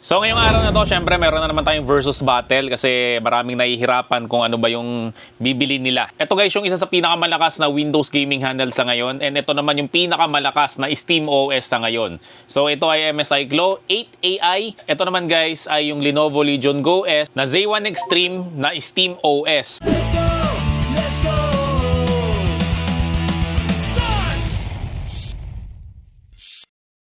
So ngayong araw na to, syempre meron na naman tayong versus battle kasi maraming nahihirapan kung ano ba yung bibili nila. Ito guys, yung isa sa pinakamalakas na Windows gaming handle sa ngayon, and ito naman yung pinakamalakas na SteamOS sa ngayon. So ito ay MSI Glow 8AI. Ito naman guys ay yung Lenovo Legion Go S na Z1 Extreme na SteamOS.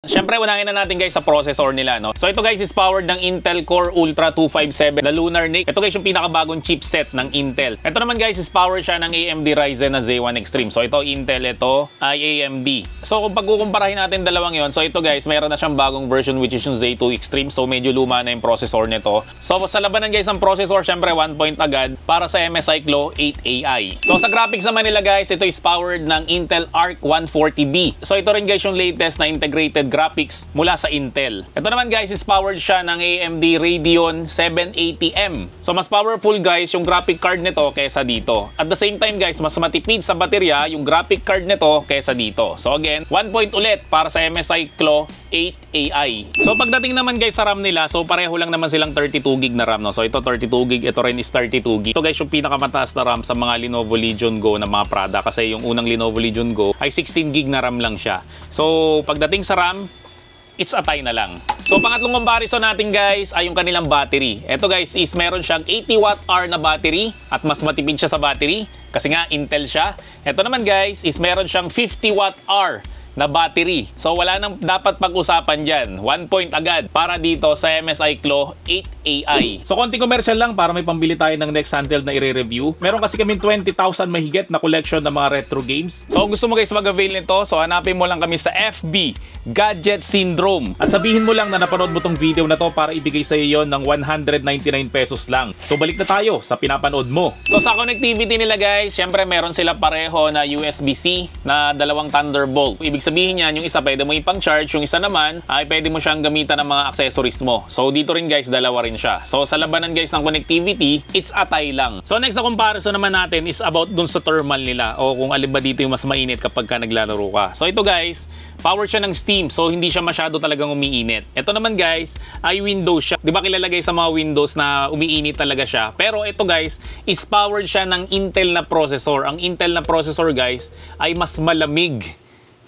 Siyempre, unahin na natin guys sa processor nila, no? So ito guys is powered ng Intel Core Ultra 257 na Lunar NIC. Ito guys yung pinakabagong chipset ng Intel. Ito naman guys is powered siya ng AMD Ryzen na Z1 Extreme. So ito Intel, ito ay AMD. So kung pagkukumparahin natin dalawang yon, so ito guys, mayroon na siyang bagong version which is yung Z2 Extreme. So medyo luma na yung processor nito. So sa labanan guys ng processor, siyempre 1 point agad para sa MSI Glow 8AI. So sa graphics naman nila guys, ito is powered ng Intel Arc 140B. So ito rin guys yung latest na integrated graphics mula sa Intel. Ito naman guys is powered siya ng AMD Radeon 780M. So mas powerful guys yung graphic card nito kaysa dito. At the same time guys, mas matipid sa baterya yung graphic card nito kaysa dito. So again, 1 point ulit para sa MSI Glow 8AI. So pagdating naman guys sa RAM nila, so pareho lang naman silang 32GB na RAM, no? So ito 32GB, ito rin is 32GB. Ito guys yung pinakamataas na RAM sa mga Lenovo Legion Go na mga product kasi yung unang Lenovo Legion Go ay 16GB na RAM lang siya. So pagdating sa RAM, it's a tie na lang. So pangatlong comparison natin guys ay yung kanilang battery. Ito guys is meron siyang 80Wh na battery at mas matipid siya sa battery kasi nga Intel siya. Ito naman guys is meron siyang 50Wh na battery. So wala nang dapat pag-usapan dyan. 1 point agad para dito sa MSI Glow 8AI. So konti commercial lang para may pambili tayo ng next handheld na i-review. Meron kasi kami 20,000 mahigit na collection ng mga retro games. So kung gusto mo guys mag-avail nito, so hanapin mo lang kami sa FB Gadget Syndrome. At sabihin mo lang na napanood mo tong video na to para ibigay sa iyo ng 199 pesos lang. So balik na tayo sa pinapanood mo. So sa connectivity nila guys, syempre meron sila pareho na USB-C na dalawang Thunderbolt. Ibig sabihin yan, yung isa pwede mo ipang-charge, yung isa naman ay pwede mo siyang gamitan ng mga accessories mo. So dito rin guys, dalawa rin siya. So sa labanan guys ng connectivity, it's a tie lang. So next na comparison naman natin is about dun sa thermal nila o kung alin ba dito yung mas mainit kapag ka naglalaro ka. So ito guys, power siya ng Steam, so hindi siya masyado talagang umiinit. Ito naman guys, ay Windows siya. Di ba kilalagay sa mga Windows na umiinit talaga siya? Pero ito guys, is powered siya ng Intel na processor. Ang Intel na processor guys, ay mas malamig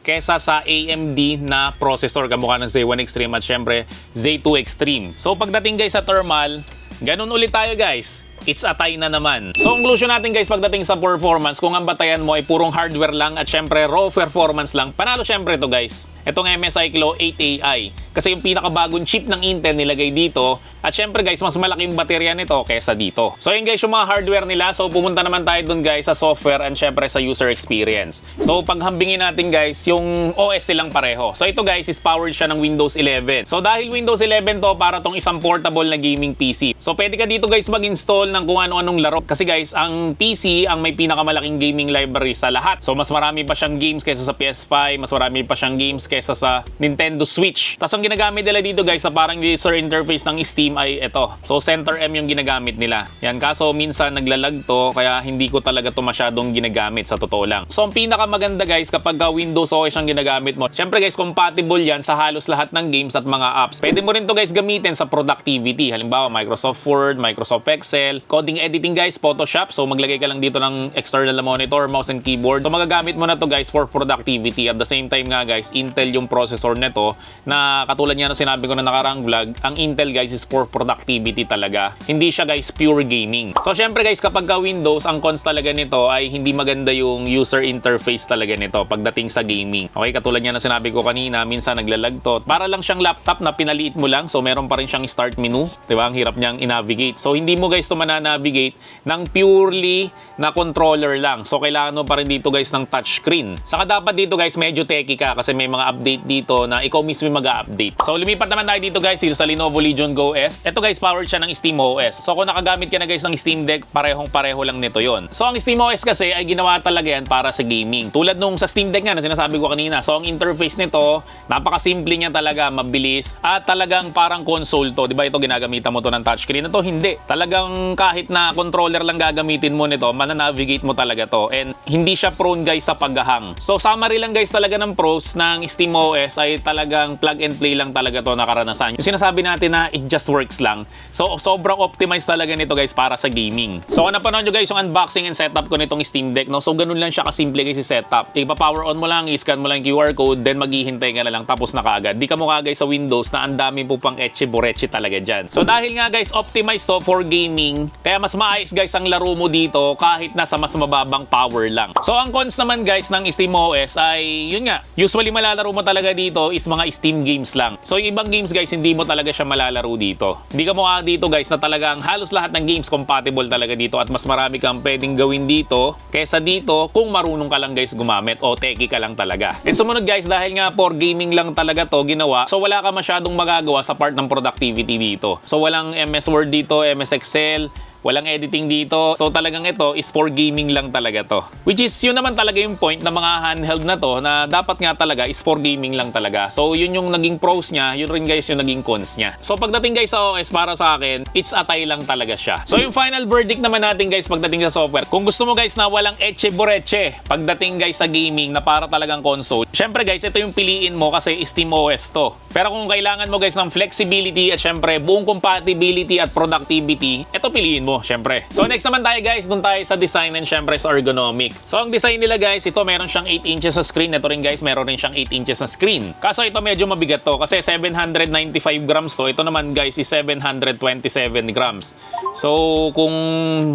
kesa sa AMD na processor kamukha ng Z1 Extreme at syempre Z2 Extreme. So pagdating guys sa thermal, ganun ulit tayo guys. It's a tie na naman. So conclusion natin guys pagdating sa performance, kung ang batayan mo ay purong hardware lang at syempre raw performance lang, panalo syempre ito guys. Itong MSI Glow 8AI. Kasi yung pinakabagong chip ng Intel nilagay dito. At syempre guys, mas malaki yung baterya nito kesa dito. So yun guys yung mga hardware nila. So pumunta naman tayo dun guys sa software and syempre sa user experience. So paghambingin natin guys, yung OS nilang pareho. So ito guys is powered siya ng Windows 11. So dahil Windows 11 to, para tong isang portable na gaming PC. So pwede ka dito guys mag-install ng kung ano-anong laro. Kasi guys, ang PC ang may pinakamalaking gaming library sa lahat. So mas marami pa siyang games kaysa sa PS5, mas marami pa siyang games kaysa sa Nintendo Switch. Tapos ang ginagamit nila dito guys sa parang user interface ng Steam ay ito. So Center M yung ginagamit nila. Yan, kaso minsan naglalag to kaya hindi ko talaga to masyadong ginagamit sa totoo lang. So ang pinakamaganda guys kapag Windows OS ang ginagamit mo, syempre guys compatible yan sa halos lahat ng games at mga apps. Pwede mo rin to guys gamitin sa productivity. Halimbawa Microsoft Word, Microsoft Excel, coding editing guys, Photoshop. So maglagay ka lang dito ng external na monitor, mouse and keyboard. So magagamit mo na to guys for productivity. At the same time nga guys, Intel yung processor nito na katulad niya na sinabi ko na nakarang vlog, ang Intel guys is for productivity talaga. Hindi siya guys pure gaming. So syempre guys kapag Windows, ang cons talaga nito ay hindi maganda yung user interface talaga nito pagdating sa gaming. Okay, katulad niya na sinabi ko kanina, minsan naglalag to. Para lang siyang laptop na pinaliit mo lang. So meron pa rin siyang start menu. Diba? Ang hirap niyang i-navigate. So hindi mo guys ito mananavigate ng purely na controller lang. So kailangan mo pa rin dito guys ng touchscreen. Saka dapat dito guys medyo techy ka kasi may mga update dito na ikaw mismo mag-update. So lumipat naman tayo dito guys dito sa Lenovo Legion Go S. Ito guys powered siya ng SteamOS. So kung nakagamit ka na guys ng Steam Deck, parehong-pareho lang nito yon. So ang SteamOS kasi ay ginawa talaga yan para sa gaming. Tulad nung sa Steam Deck nga na sinasabi ko kanina. So ang interface nito, napakasimple niya talaga, mabilis at talagang parang console to. Diba ito ginagamitan mo to ng touchscreen? Ito hindi. Talagang kahit na controller lang gagamitin mo nito, mananavigate mo talaga to. And hindi siya prone guys sa paghahang. So summary lang guys talaga ng pros ng SteamOS ay talagang plug and play lang talaga to na karanasan. Yung sinasabi natin na it just works lang. So sobrang optimized talaga nito guys para sa gaming. So kung napanood nyo guys yung unboxing and setup ko nitong Steam Deck, no? So ganun lang siya kasimple guys si setup. Ipa-power on mo lang, i-scan mo lang yung QR code, then maghihintay ka na lang tapos na kaagad. Di ka mukha guys sa Windows na ang dami po pang etche-boretche talaga dyan. So dahil nga guys optimized to for gaming, kaya mas maayos guys ang laro mo dito kahit nasa mas mababang power lang. So ang cons naman guys ng SteamOS ay yun nga, usually malalaro mo talaga dito is mga Steam games lang. So yung ibang games guys hindi mo talaga siya malalaro dito. Hindi ka mukha dito guys na talagang halos lahat ng games compatible talaga dito at mas marami kang pwedeng gawin dito kesa dito kung marunong ka lang guys gumamit o techie ka lang talaga. And sumunod guys, dahil nga for gaming lang talaga to ginawa, so wala ka masyadong magagawa sa part ng productivity dito. So walang MS Word dito, MS Excel, walang editing dito. So talagang ito is for gaming lang talaga to. Which is yun naman talaga yung point ng mga handheld na to na dapat nga talaga is for gaming lang talaga. So yun yung naging pros niya, yun rin guys yung naging cons niya. So pagdating guys sa OS para sa akin, it's atay lang talaga siya. So yung final verdict naman natin guys pagdating sa software, kung gusto mo guys na walang etche-boretche pagdating guys sa gaming na para talagang console, syempre guys ito yung piliin mo kasi SteamOS to. Pero kung kailangan mo guys ng flexibility at syempre buong compatibility at productivity, ito piliin mo syempre. So next naman tayo guys, dun tayo sa design and syempre sa ergonomic. So ang design nila guys, ito meron siyang 8 inches sa screen. Ito rin guys, meron rin siyang 8 inches na screen. Kaso ito medyo mabigat to kasi 795 grams to. Ito naman guys is 727 grams. So kung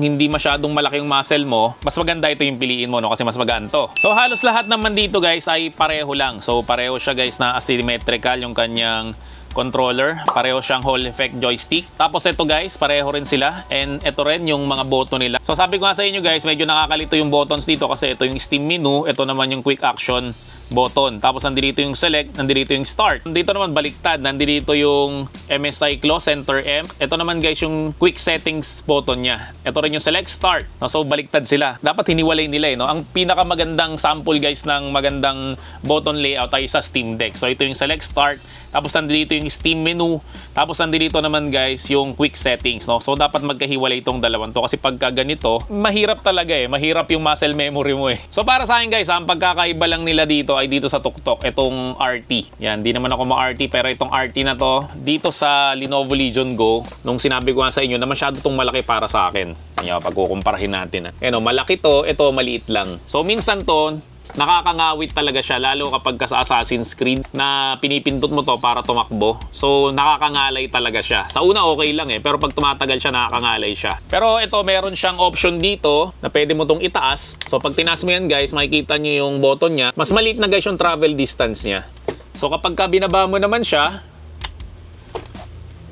hindi masyadong malaki yung muscle mo, mas maganda ito yung piliin mo no kasi mas magaan to. So halos lahat naman dito guys ay pareho lang. So pareho siya guys na asymmetrical yung kanyang controller, pareho siyang Hall effect joystick. Tapos ito guys, pareho rin sila. And ito rin yung mga button nila. So sabi ko nga sa inyo guys, medyo nakakalito yung buttons dito kasi ito yung Steam menu, ito naman yung quick action button. Tapos nandito yung select, nandito yung start. Dito naman baliktad, nandito yung MSI close, center M. Ito naman guys yung quick settings button niya. Ito rin yung select start. No, so baliktad sila. Dapat hiniwalay nila no. Ang pinakamagandang sample guys ng magandang button layout ay sa Steam Deck. So ito yung select start, tapos nandito yung Steam menu, tapos nandito naman guys yung quick settings no. So dapat magkahiwalay itong dalawang to kasi pagka ganito, mahirap talaga mahirap yung muscle memory mo So para sa akin guys, ang pagkakaiba lang nila dito ay dito sa tuktok, itong RT. Yan, di naman ako ma-RT pero itong RT na to, dito sa Lenovo Legion Go, nung sinabi ko nga sa inyo na masyado itong malaki para sa akin. Yan, pagkukumparahin natin. Malaki to, ito maliit lang. So minsan to, nakakangawit talaga siya lalo kapag sa Assassin's Creed na pinipindot mo to para tumakbo. So nakakangalay talaga siya. Sa una okay lang pero pag tumatagal siya nakakangalay siya. Pero ito meron siyang option dito na pwede mo tong itaas. So pag tinaas mo yan guys, makikita nyo yung button niya. Mas maliit na guys yung travel distance niya. So kapag binaba mo naman siya,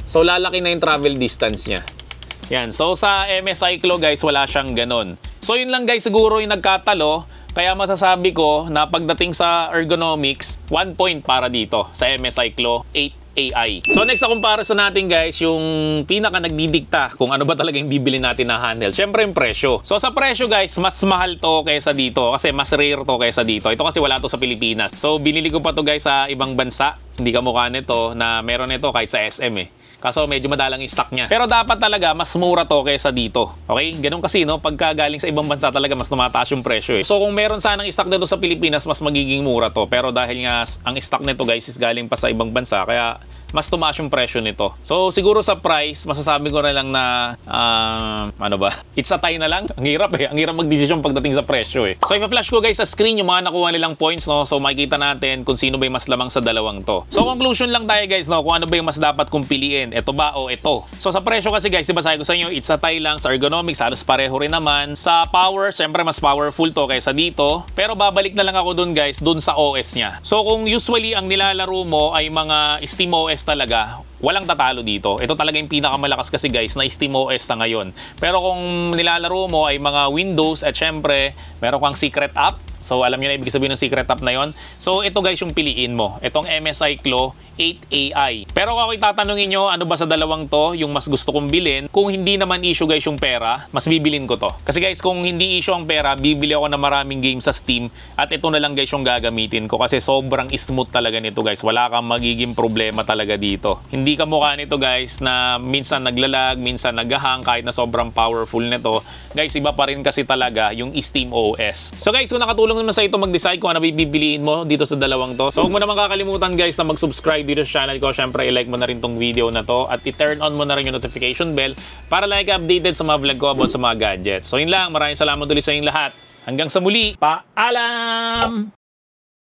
so lalaki na yung travel distance niya. Yan. So sa MSI Clo guys, wala siyang ganon. So yun lang guys siguro yung nagkatalo. Kaya masasabi ko na pagdating sa ergonomics, 1 point para dito sa MSI Clo 8 AI. So next sa comparison natin guys, yung pinaka nagdidikta kung ano ba talaga yung bibili natin na handheld. Syempre yung presyo. So sa presyo guys, mas mahal to kaysa dito kasi mas rare to kaysa dito. Ito kasi wala to sa Pilipinas. So binili ko pa to guys sa ibang bansa. Hindi kamukha nito na meron nito kahit sa SM Kaso medyo madalang yung stock niya. Pero dapat talaga mas mura to kaysa dito. Okay? Ganun kasi no, pagka galing sa ibang bansa talaga mas tumataas yung presyo So kung meron sanang stock nito sa Pilipinas, mas magiging mura to. Pero dahil nga ang stock nito guys is galing pa sa ibang bansa, kaya mas tumaas yung presyo nito. So siguro sa price, masasabi ko na lang na ano ba? It's a tie na lang. Ang hirap Ang hirap magdesisyon pagdating sa presyo So i-flash ko guys sa screen yung mga nakuha nilang points no. So makikita natin kung sino ba yung mas lamang sa dalawang to. So conclusion lang tayo guys no, kung ano ba yung mas dapat kong piliin. Ito ba o ito? So sa presyo kasi guys, diba sabi ko sa inyo, it's a tie lang. Sa ergonomics, halos pareho rin naman. Sa power, syempre mas powerful to kaysa dito. Pero babalik na lang ako dun guys, dun sa OS niya. So kung usually ang nilalaro mo ay mga SteamOS talaga, walang tatalo dito. Ito talaga yung pinakamalakas kasi guys na SteamOS na ngayon. Pero kung nilalaro mo ay mga Windows at syempre meron kang secret app, So alam niyo na ibig sabihin ng secret app na yon. So ito guys yung piliin mo. Itong MSI Klo 8AI. Pero kung ako'y tatanungin nyo, ano ba sa dalawang to yung mas gusto kong bilhin? Kung hindi naman issue guys yung pera, mas bibilin ko to. Kasi guys, kung hindi issue ang pera, bibili ako ng maraming games sa Steam at ito na lang guys yung gagamitin ko kasi sobrang smooth talaga nito guys. Wala kang magiging problema talaga dito. Hindi ka mukha nito guys na minsan naglalag, minsan naghahang kahit na sobrang powerful nito. Guys, iba pa rin kasi talaga yung Steam OS. So guys, kung nakatulong naman sa ito mag-decide kung ano bibiliin mo dito sa dalawang to. So huwag mo naman kakalimutan guys na mag-subscribe dito sa channel ko. Syempre, i-like mo na rin tong video na to at i-turn on mo na rin yung notification bell para like updated sa mga vlog ko about sa mga gadgets. So yun lang, maraming salamat ulit sa inyong lahat. Hanggang sa muli, paalam!